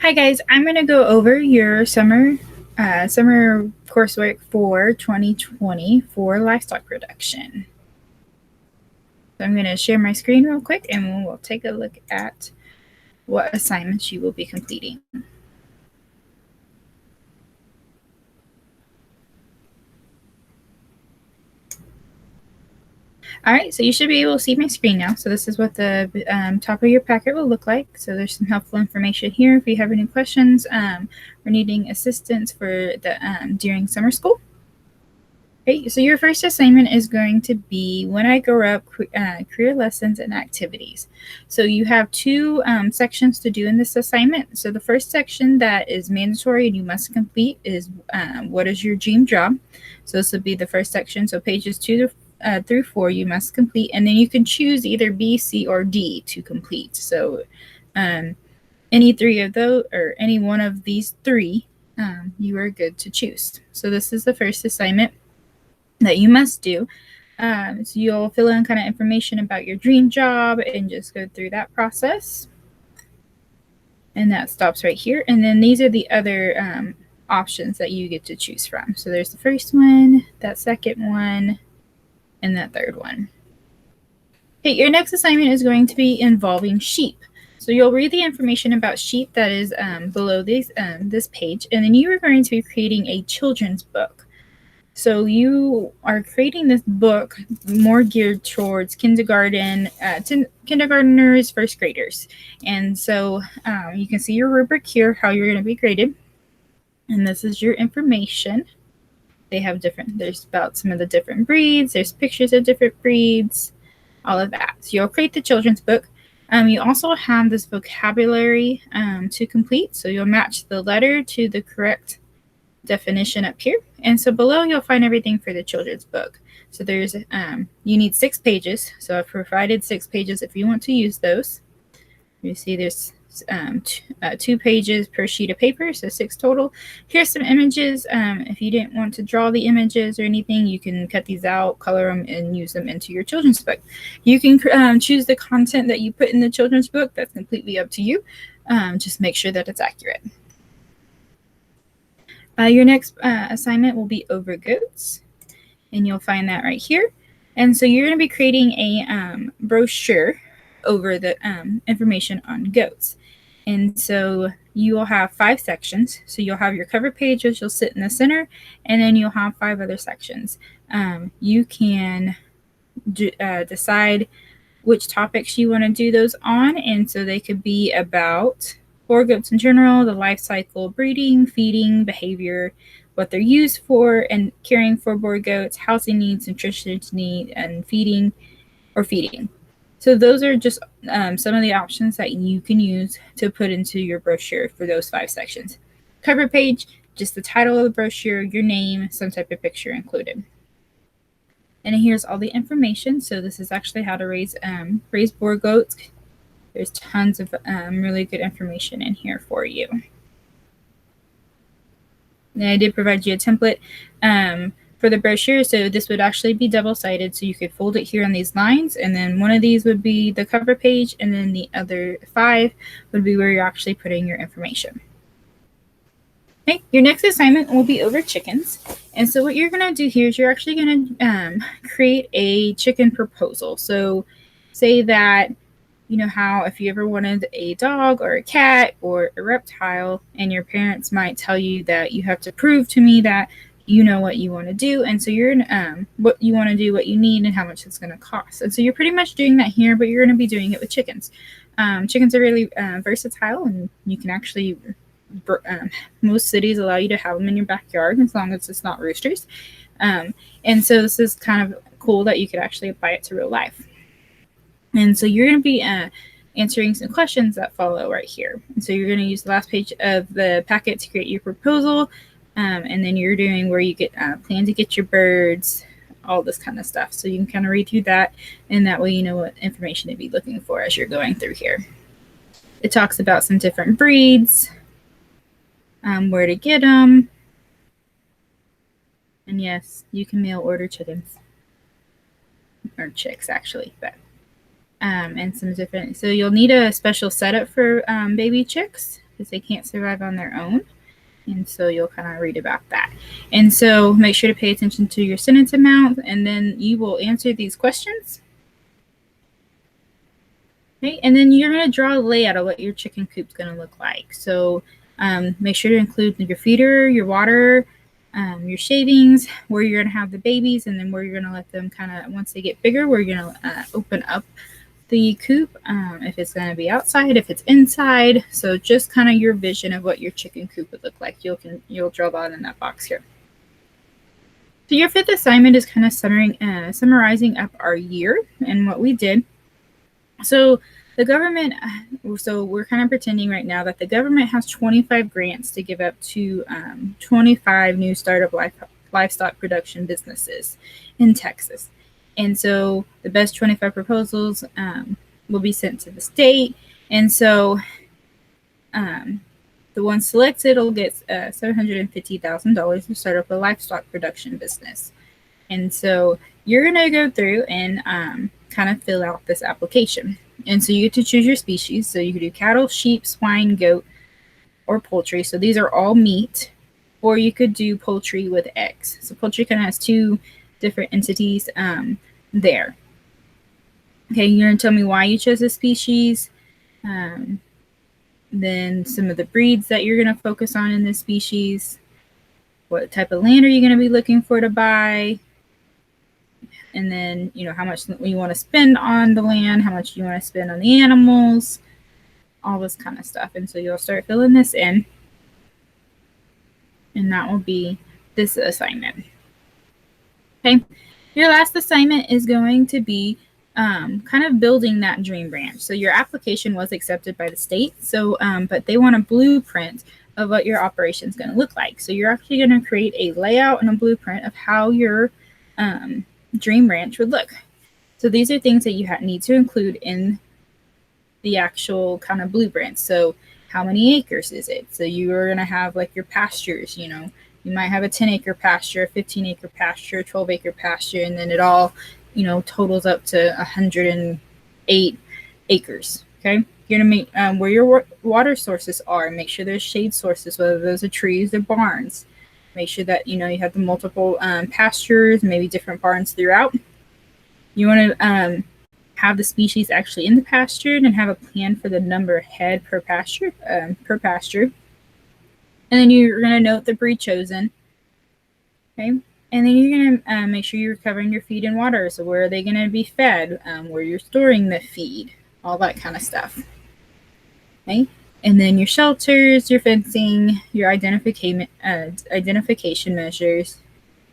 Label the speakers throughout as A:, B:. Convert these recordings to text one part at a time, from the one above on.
A: Hi guys, I'm going to go over your summer coursework for 2020 for livestock production. So I'm going to share my screen real quick and we'll take a look at what assignments you will be completing. All right, so you should be able to see my screen now. So this is what the top of your packet will look like. So there's some helpful information here if you have any questions or needing assistance for the during summer school. Okay, so your first assignment is going to be When I Grow Up, Career Lessons and Activities. So you have two sections to do in this assignment. So the first section that is mandatory and you must complete is What is your dream job? So this would be the first section. So pages 2 through 4 you must complete, and then you can choose either B, C, or D to complete. So any three of those, or any one of these three, you are good to choose. So this is the first assignment that you must do. So you'll fill in kind of information about your dream job and just go through that process. And that stops right here. And then these are the other options that you get to choose from. So there's the first one, that second one, and that third one. Okay, your next assignment is going to be involving sheep. So you'll read the information about sheep that is below this page, and then you are going to be creating a children's book. So you are creating this book more geared towards kindergarteners, first graders. And so you can see your rubric here, how you're going to be graded. And this is your information. They have there's about some of the different breeds. There's pictures of different breeds, all of that. So you'll create the children's book. You also have this vocabulary to complete. So you'll match the letter to the correct definition up here, and so below you'll find everything for the children's book. So there's you need 6 pages, so I've provided 6 pages if you want to use those. You see there's 2 pages per sheet of paper, so 6 total. Here's some images. If you didn't want to draw the images or anything, you can cut these out, color them, and use them into your children's book. You can choose the content that you put in the children's book. That's completely up to you. Just make sure that it's accurate. Your next assignment will be over goats, and you'll find that right here. And so you're going to be creating a brochure over the information on goats. And so you will have 5 sections. So you'll have your cover page, which will sit in the center, and then you'll have 5 other sections. You can decide which topics you want to do those on, and so they could be about boar goats in general, the life cycle, breeding, feeding, behavior, what they're used for, and caring for boar goats, housing needs, nutrition needs, and feeding. So those are just some of the options that you can use to put into your brochure for those 5 sections. Cover page, just the title of the brochure, your name, some type of picture included. And here's all the information. So this is actually how to raise boar goats. There's tons of really good information in here for you. And I did provide you a template for the brochure, so this would actually be double-sided, so you could fold it here on these lines, and then one of these would be the cover page, and then the other 5 would be where you're actually putting your information. Okay, your next assignment will be over chickens. And so what you're going to do here is you're actually going to create a chicken proposal. So say that, you know how if you ever wanted a dog or a cat or a reptile, and your parents might tell you that you have to prove to me that you know what you want to do, and so you're what you want to do, what you need, and how much it's going to cost. And so you're pretty much doing that here, but you're going to be doing it with chickens. Chickens are really versatile, and you can actually most cities allow you to have them in your backyard as long as it's not roosters. And so this is kind of cool that you could actually apply it to real life. And so you're going to be answering some questions that follow right here. And so you're going to use the last page of the packet to create your proposal. And then you're doing where you get plan to get your birds, all this kind of stuff. So you can kind of read through that, and that way you know what information to be looking for as you're going through here. It talks about some different breeds, where to get them. And yes, you can mail order chickens. Or chicks, actually, but and some different, so you'll need a special setup for baby chicks. because they can't survive on their own. And so you'll kind of read about that. And so make sure to pay attention to your sentence amount, and then you will answer these questions. Okay, and then you're going to draw a layout of what your chicken coop's going to look like. So make sure to include your feeder, your water, your shavings, where you're going to have the babies, and then where you're going to let them kind of, once they get bigger, where you're going to open up the coop, if it's going to be outside, if it's inside. So just kind of your vision of what your chicken coop would look like. You'll draw that in that box here. So your fifth assignment is kind of summarizing up our year and what we did. So the government, so we're kind of pretending right now that the government has 25 grants to give up to 25 new startup livestock production businesses in Texas. And so the best 25 proposals will be sent to the state. And so the one selected will get $750,000 to start up a livestock production business. And so you're going to go through and kind of fill out this application. And so you get to choose your species. So you could do cattle, sheep, swine, goat, or poultry. So these are all meat. Or you could do poultry with eggs. So poultry kind of has two different entities there. Okay, you're going to tell me why you chose this species. Then some of the breeds that you're going to focus on in this species. What type of land are you going to be looking for to buy? And then, how much you want to spend on the land, how much you want to spend on the animals, all this kind of stuff. And so you'll start filling this in. And that will be this assignment. Okay. Your last assignment is going to be kind of building that dream ranch. So your application was accepted by the state. So, but they want a blueprint of what your operation is going to look like. So you're actually going to create a layout and a blueprint of how your dream ranch would look. So these are things that you need to include in the actual kind of blueprint. So how many acres is it? So you are going to have like your pastures, you might have a 10-acre pasture, a 15-acre pasture, a 12-acre pasture, and then it all, totals up to 108 acres. Okay. You're going to make where your water sources are. Make sure there's shade sources, whether those are trees or barns. Make sure that, you have the multiple pastures, maybe different barns throughout. You want to have the species actually in the pasture and have a plan for the number of head per pasture. And then you're going to note the breed chosen. Okay. And then you're going to make sure you're covering your feed and water. So where are they going to be fed? Where you're storing the feed, all that kind of stuff. Okay. And then your shelters, your fencing, your identification measures.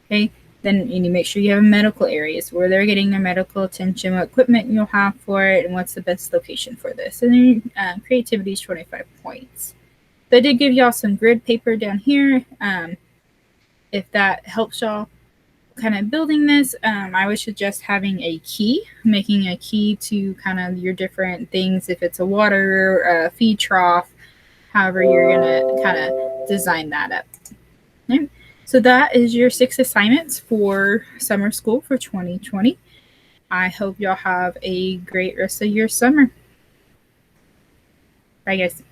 A: Okay. Then you need to make sure you have medical areas where they're getting their medical attention, what equipment you'll have for it, and what's the best location for this. And then creativity is 25 points. So I did give y'all some grid paper down here. If that helps y'all kind of building this, I would suggest having a key, making a key to kind of your different things. If it's a water, a feed trough, however you're going to kind of design that up. Okay. So that is your 6 assignments for summer school for 2020. I hope y'all have a great rest of your summer. Bye, guys.